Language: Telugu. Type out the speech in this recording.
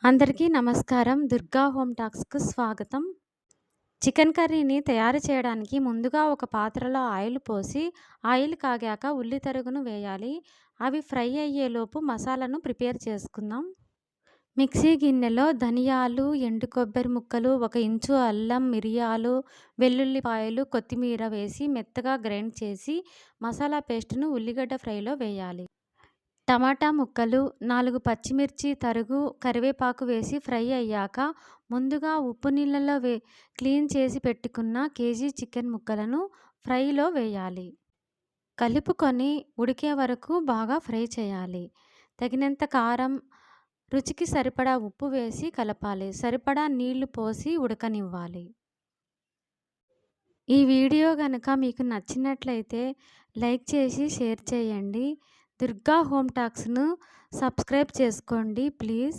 అందరికీ నమస్కారం. దుర్గా హోమ్ టాక్స్‌కు స్వాగతం. చికెన్ కర్రీని తయారు చేయడానికి ముందుగా ఒక పాత్రలో ఆయిల్ పోసి, ఆయిల్ కాగాక ఉల్లి తరుగును వేయాలి. అవి ఫ్రై అయ్యేలోపు మసాలాను ప్రిపేర్ చేసుకుందాం. మిక్సీ గిన్నెలో ధనియాలు, ఎండు కొబ్బరి ముక్కలు, 1 ఇంచు అల్లం, మిరియాలు, వెల్లుల్లిపాయలు, కొత్తిమీర వేసి మెత్తగా గ్రైండ్ చేసి మసాలా పేస్టును ఉల్లిగడ్డ ఫ్రైలో వేయాలి. టమాటా ముక్కలు, 4 పచ్చిమిర్చి తరుగు, కరివేపాకు వేసి ఫ్రై అయ్యాక ముందుగా ఉప్పు నీళ్ళలో క్లీన్ చేసి పెట్టుకున్న కేజీ చికెన్ ముక్కలను ఫ్రైలో వేయాలి. కలుపుకొని ఉడికే వరకు బాగా ఫ్రై చేయాలి. తగినంత కారం, రుచికి సరిపడా ఉప్పు వేసి కలపాలి. సరిపడా నీళ్లు పోసి ఉడకనివ్వాలి. ఈ వీడియో గనక మీకు నచ్చినట్లయితే లైక్ చేసి షేర్ చేయండి. దుర్గా హోమ్ టాక్స్‌ను సబ్స్క్రైబ్ చేసుకోండి ప్లీజ్.